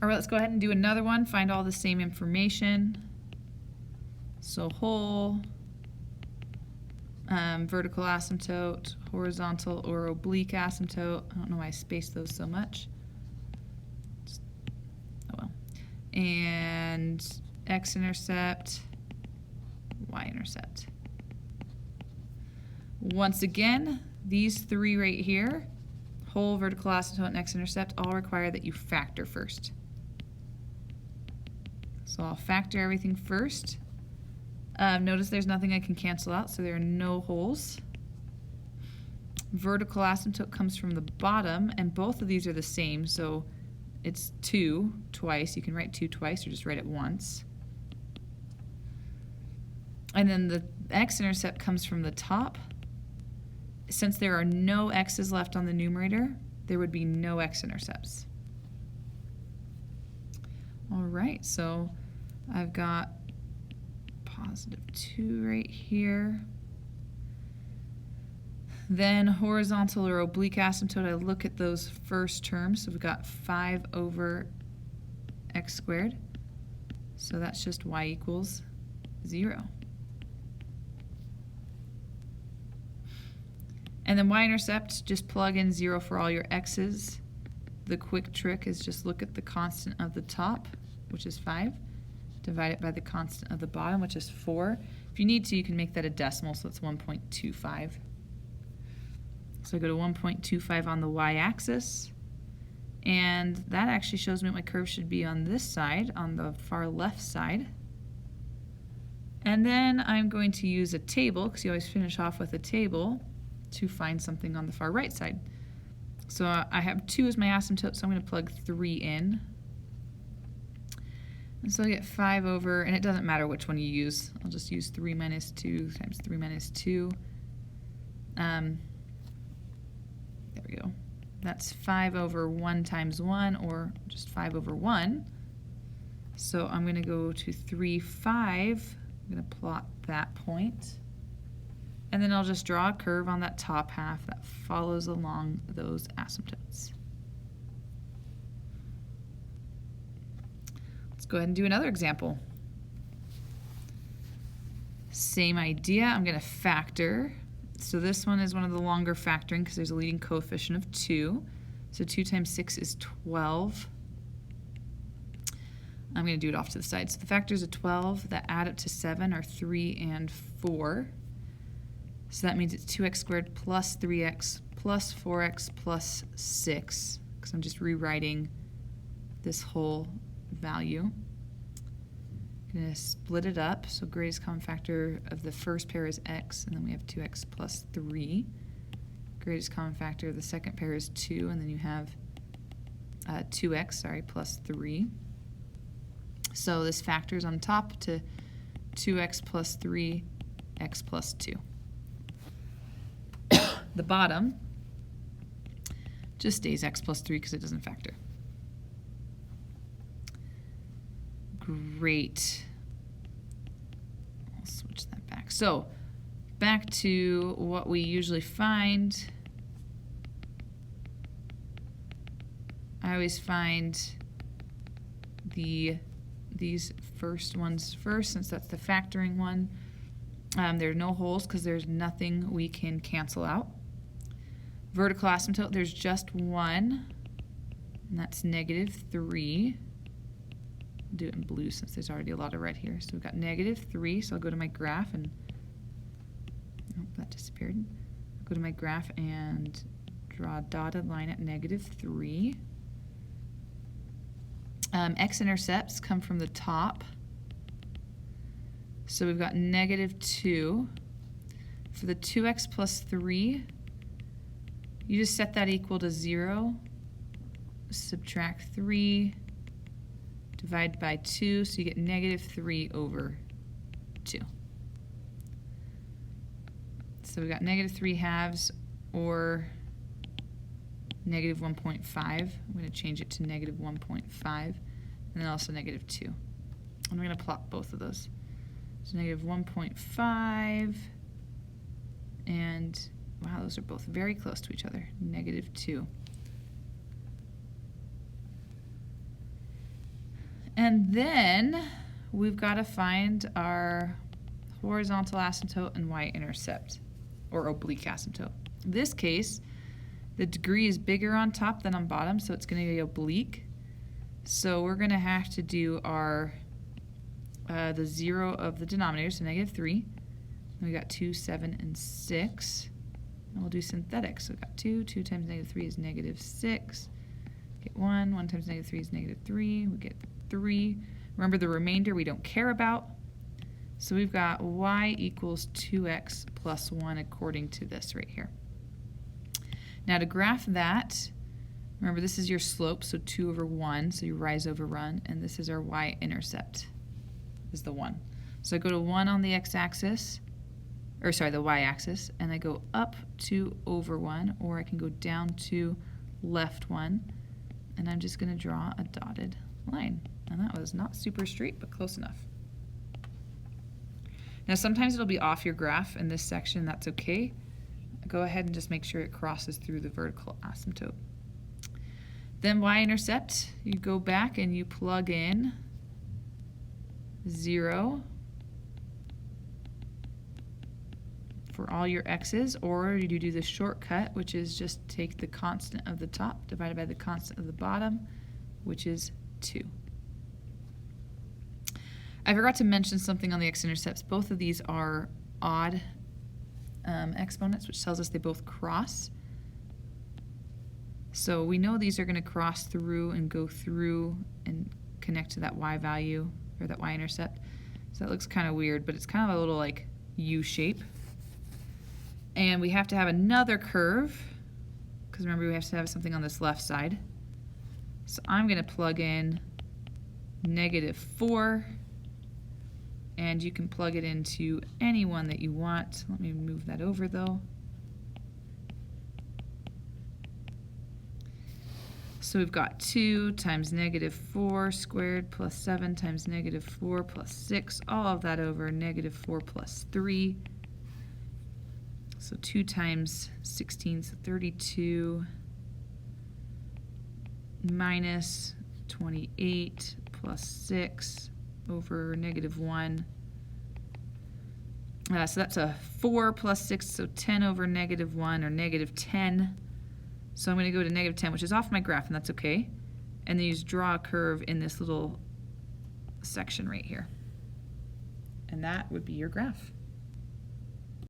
All right, let's go ahead and do another one. Find all the same information. So whole, vertical asymptote, horizontal or oblique asymptote. I don't know why I spaced those so much. Oh well. And x-intercept, y-intercept. Once again, these three right here, whole, vertical asymptote, and x-intercept, all require that you factor first. So I'll factor everything first. Notice there's nothing I can cancel out, so there are no holes. Vertical asymptote comes from the bottom, and both of these are the same, so it's 2 twice. You can write 2 twice or just write it once. And then the x-intercept comes from the top. Since there are no x's left on the numerator, there would be no x-intercepts. All right, so I've got positive 2 right here. Then horizontal or oblique asymptote, I look at those first terms. So we've got 5 over x squared. So that's just y equals 0. And then y-intercept, just plug in 0 for all your x's. The quick trick is just look at the constant of the top, which is 5. Divide it by the constant of the bottom, which is 4. If you need to, you can make that a decimal, so that's 1.25. So I go to 1.25 on the y-axis, and that actually shows me what my curve should be on this side, on the far left side. And then I'm going to use a table, because you always finish off with a table, to find something on the far right side. So I have 2 as my asymptote, so I'm going to plug 3 in. And so I get 5 over, and it doesn't matter which one you use. I'll just use 3 minus 2 times 3 minus 2. There we go. That's 5 over 1 times 1, or just 5 over 1. So I'm going to go to 3, 5. I'm going to plot that point. And then I'll just draw a curve on that top half that follows along those asymptotes. Let's go ahead and do another example. Same idea, I'm going to factor. So this one is one of the longer factoring because there's a leading coefficient of 2. So 2 times 6 is 12. I'm going to do it off to the side. So the factors of 12 that add up to 7 are 3 and 4. So that means it's 2x squared plus 3x plus 4x plus 6, because I'm just rewriting this whole value. I'm going to split it up. So greatest common factor of the first pair is x, and then we have 2x plus 3. Greatest common factor of the second pair is 2, and then you have 2x, plus 3. So this factors on top to 2x plus 3, x plus 2. The bottom just stays x plus 3 because it doesn't factor. Great. I'll switch that back. So back to what we usually find. I always find these first ones first, since that's the factoring one. There are no holes because there's nothing we can cancel out. Vertical asymptote, there's just one, and that's -3. I'll do it in blue since there's already a lot of red here. So we've got -3, so I'll go to my graph and, oh, that disappeared. I'll go to my graph and draw a dotted line at -3. X-intercepts come from the top. So we've got -2. For the 2x plus 3, you just set that equal to 0. Subtract 3, divide by 2, so you get -3 over 2. So we've got -3 halves, or -1.5. I'm going to change it to -1.5, and then also -2. And we're going to plot both of those. So -1.5, and wow, those are both very close to each other, -2. And then we've got to find our horizontal asymptote and y-intercept, or oblique asymptote. In this case, the degree is bigger on top than on bottom, so it's going to be oblique. So we're going to have to do our the 0 of the denominator, so -3. And we got 2, 7, and 6. And we'll do synthetic. So we got 2 times -3 is -6. Get 1 times -3 is -3. We get 3. Remember, the remainder we don't care about. So we've got y equals 2x plus 1 according to this right here. Now to graph that, remember this is your slope, so 2 over 1, so you rise over run, and this is our y-intercept, is the 1. So I go to 1 on the x-axis, or sorry, the y-axis, and I go up 2 over 1, or I can go down to left 1, and I'm just going to draw a dotted line. And that was not super straight, but close enough. Now sometimes it'll be off your graph in this section, that's okay. Go ahead and just make sure it crosses through the vertical asymptote. Then y-intercept, you go back and you plug in 0 for all your x's, or you do the shortcut, which is just take the constant of the top divided by the constant of the bottom, which is 2. I forgot to mention something on the x-intercepts. Both of these are odd exponents, which tells us they both cross. So we know these are going to cross through and go through and connect to that y value, or that y-intercept. So that looks kind of weird, but it's kind of a little like U shape. And we have to have another curve, because remember we have to have something on this left side. So I'm going to plug in -4, and you can plug it into any one that you want. Let me move that over though. So we've got 2 times -4 squared plus 7 times -4 plus 6, all of that over -4 plus 3. So 2 times 16, so 32, minus 28 plus 6 over -1. So that's a 4 plus 6, so 10 over -1, or -10. So I'm going to go to -10, which is off my graph, and that's okay. And then you just draw a curve in this little section right here. And that would be your graph.